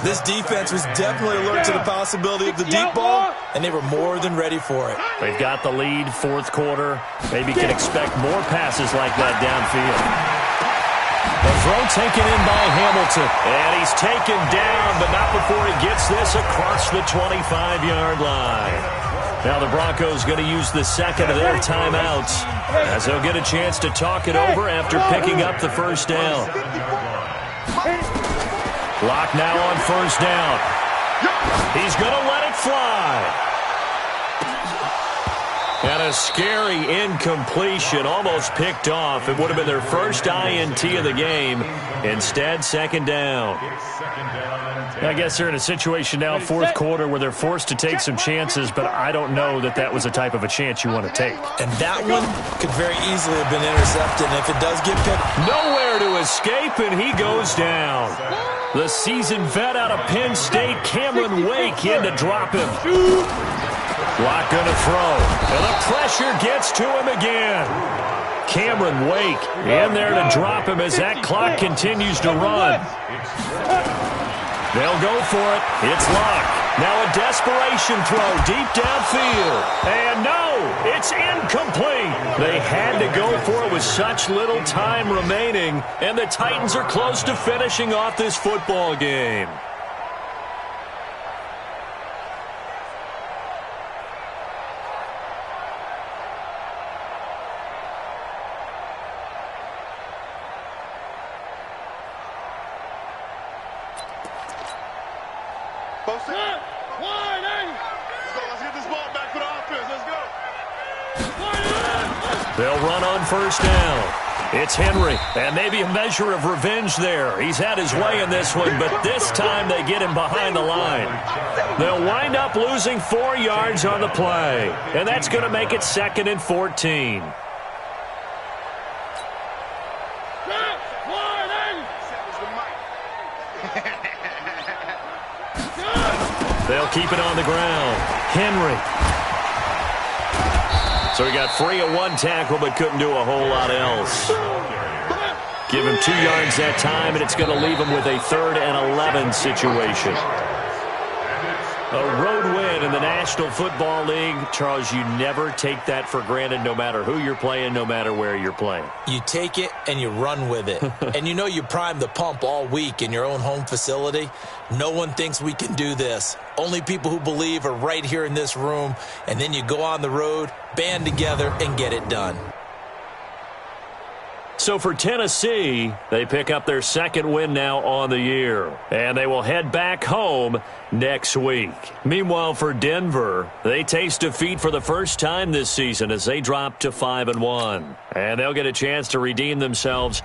This defense was definitely alert to the possibility of the deep ball, and they were more than ready for it. They've got the lead, 4th quarter. Maybe can expect more passes like that downfield. The throw taken in by Hamilton. And he's taken down, but not before he gets this across the 25-yard line. Now the Broncos going to use the second of their timeouts as they'll get a chance to talk it over after picking up the first down. Clock now on 1st down. He's going to let it fly. And a scary incompletion, almost picked off. It would have been their first INT of the game. Instead, 2nd down. I guess they're in a situation now, 4th quarter, where they're forced to take some chances, but I don't know that that was the type of a chance you want to take. And that one could very easily have been intercepted, and if it does get picked. Nowhere to escape, and he goes down. The seasoned vet out of Penn State, Cameron Wake, in to drop him. Locke going to throw, and the pressure gets to him again. Cameron Wake in there to drop him as that clock continues to run. They'll go for it. It's Locke. Now a desperation throw deep downfield. And no, it's incomplete. They had to go for it with such little time remaining, and the Titans are close to finishing off this football game. They'll run on 1st down. It's Henry, and maybe a measure of revenge there. He's had his way in this one, but this time they get him behind the line. They'll wind up losing 4 yards on the play, and that's going to make it 2nd and 14. They'll keep it on the ground. Henry. So he got free of one tackle, but couldn't do a whole lot else. Give him 2 yards that time, and it's going to leave him with a 3rd and 11 situation. A road win in the National Football League, Charles, you never take that for granted no matter who you're playing, no matter where you're playing. You take it and you run with it. And you know you prime the pump all week in your own home facility. No one thinks we can do this. Only people who believe are right here in this room. And then you go on the road, band together, and get it done. So for Tennessee, they pick up their second win now on the year, and they will head back home next week. Meanwhile, for Denver, they taste defeat for the first time this season as they drop to 5-1, and they'll get a chance to redeem themselves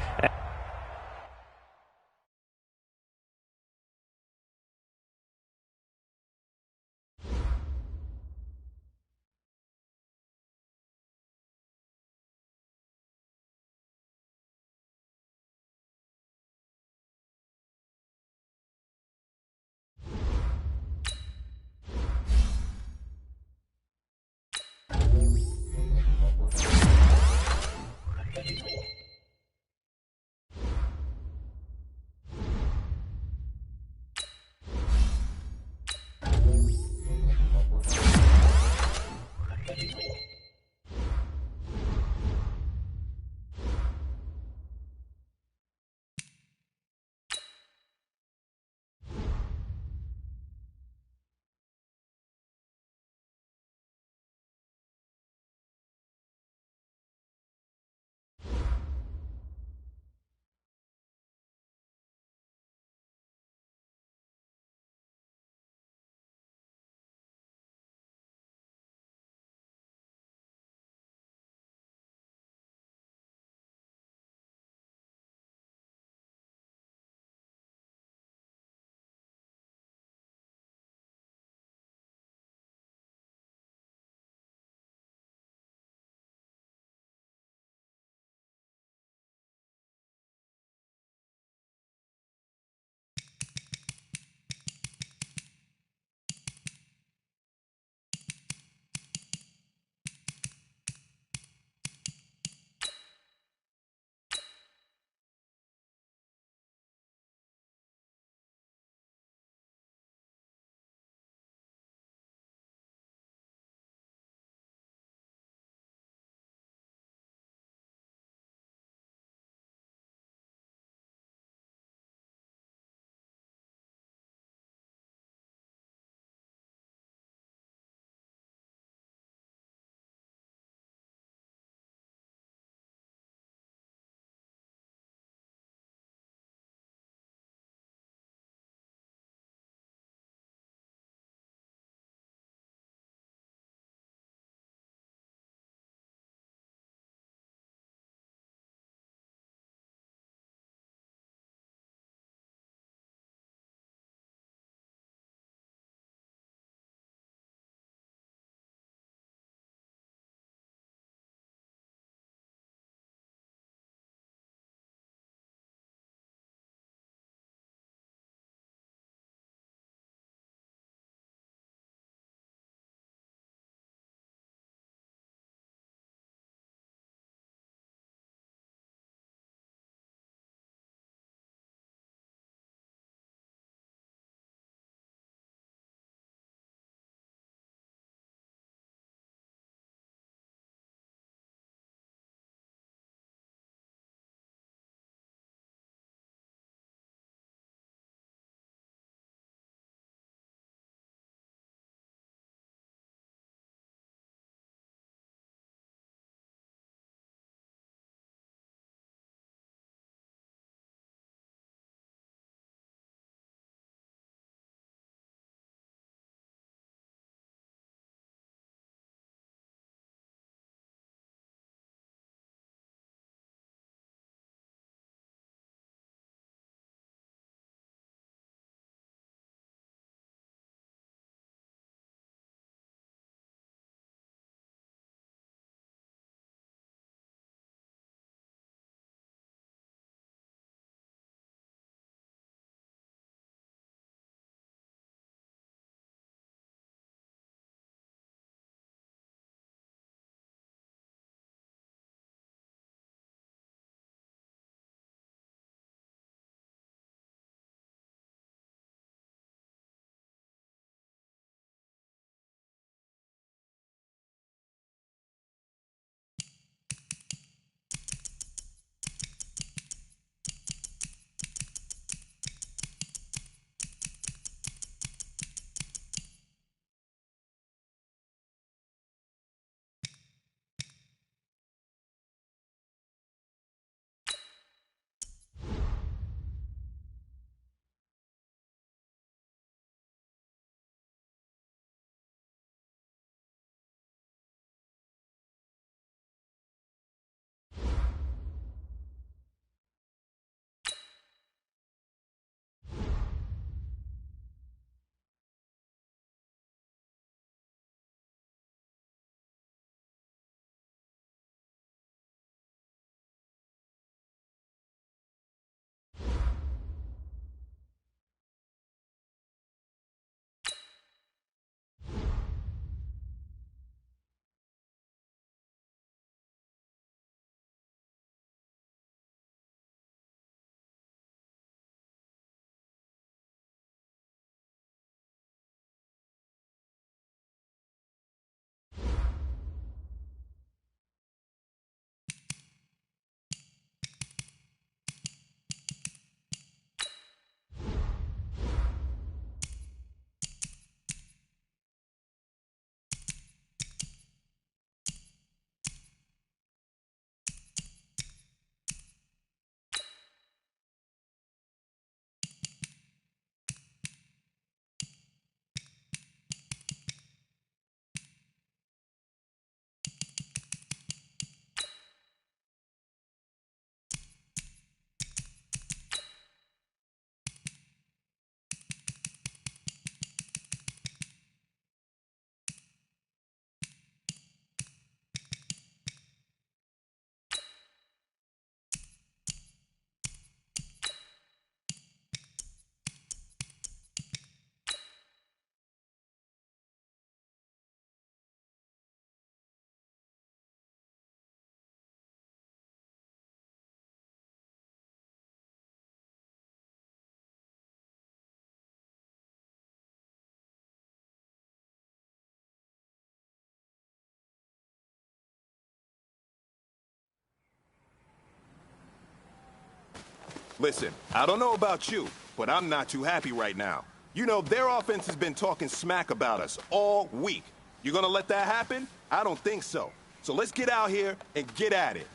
Listen, I don't know about you, but I'm not too happy right now. You know, their offense has been talking smack about us all week. You gonna let that happen? I don't think so. So let's get out here and get at it.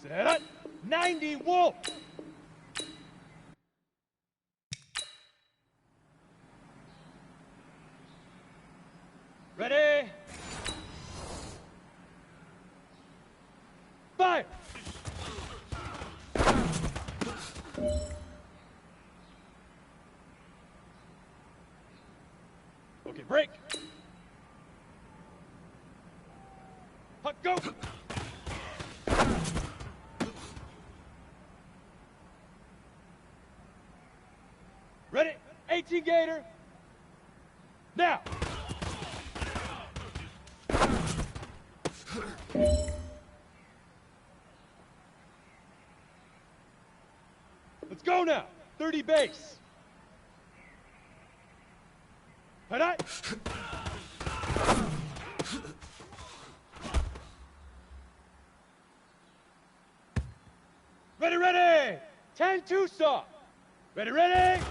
Set. 90 Wolf. Ready? Fire! Okay, break. Huck, go! Ready? 18 Gator. Now! Let's go now. 30 base. All ready, ready. 10-2 saw. Ready, ready.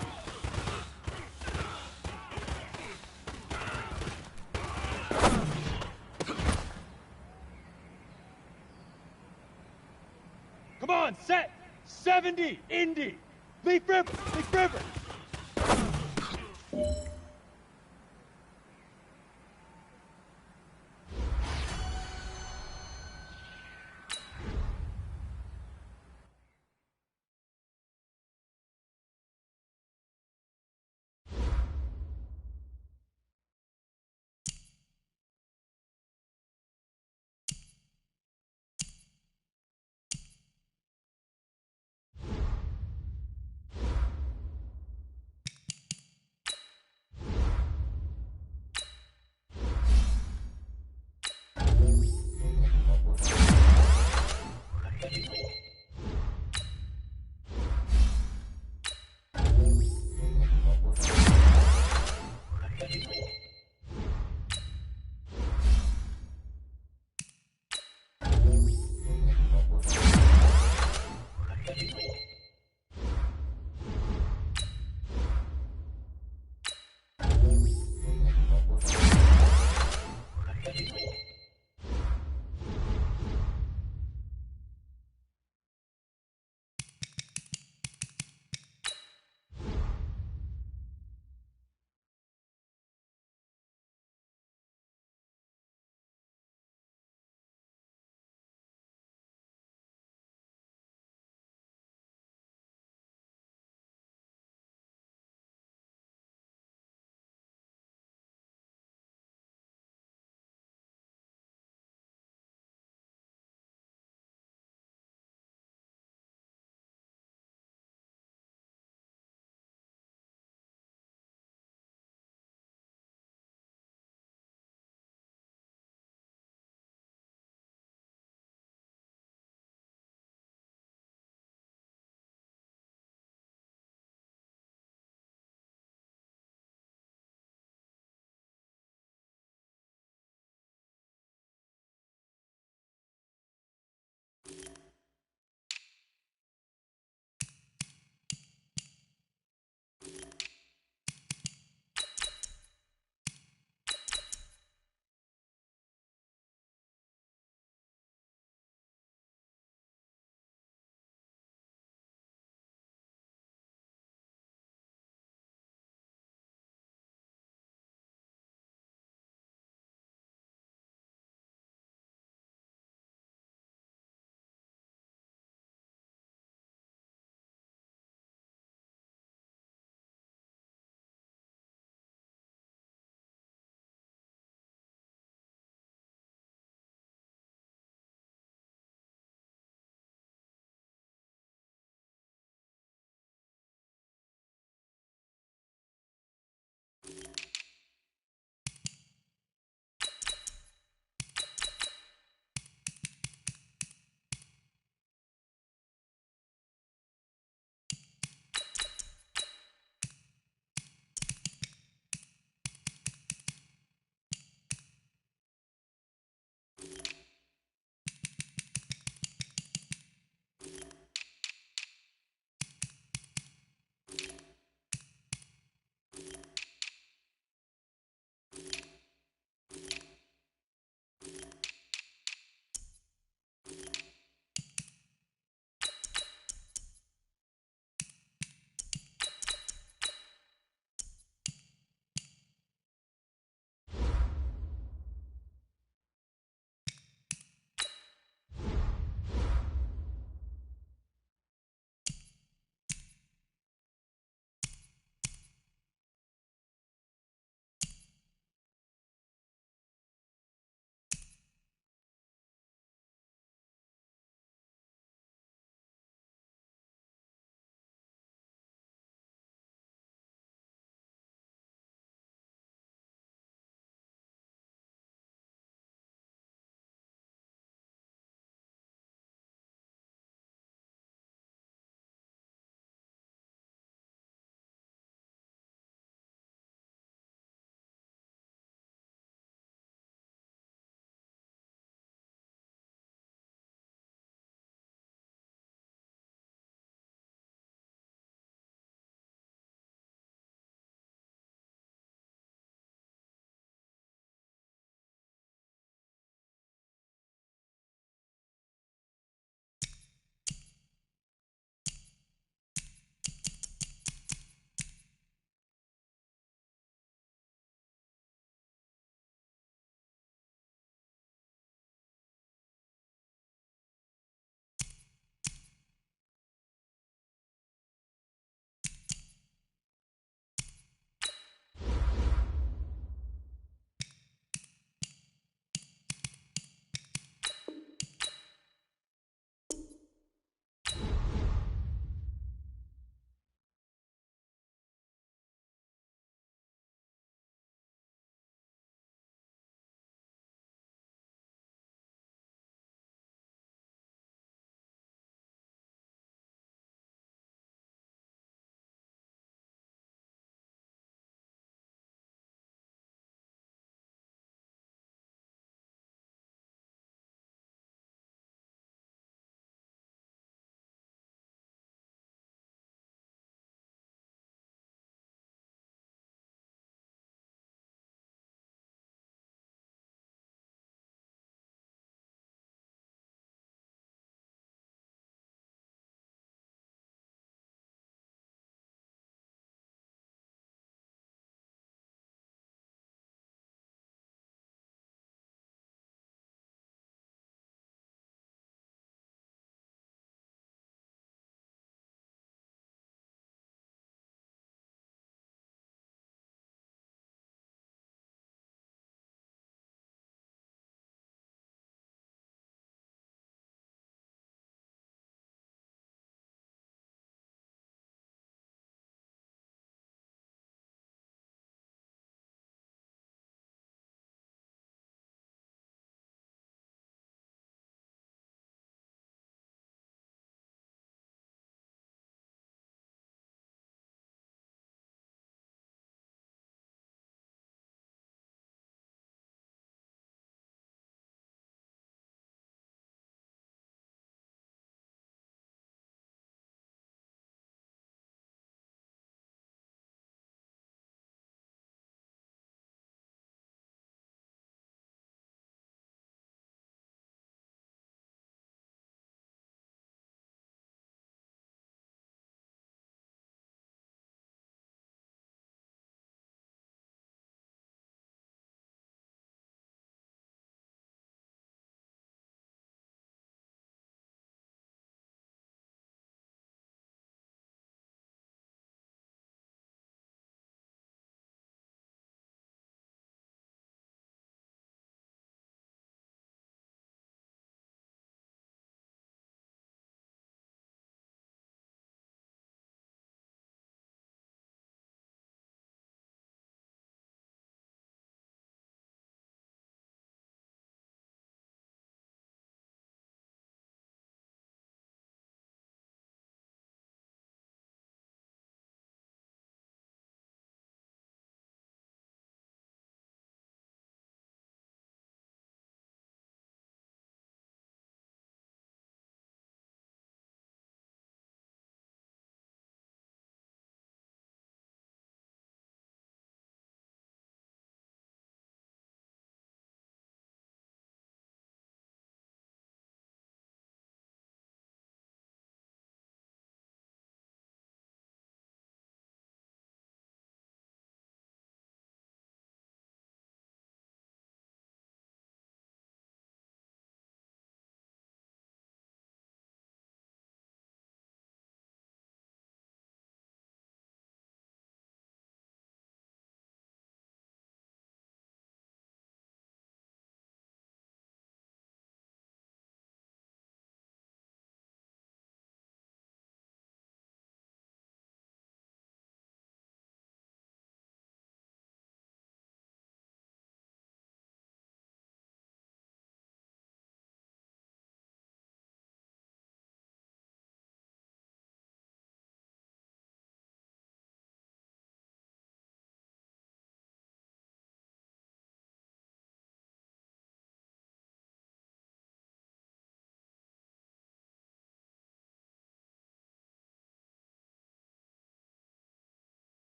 Come on, set. 70, Indy. Leaf River, Leaf River.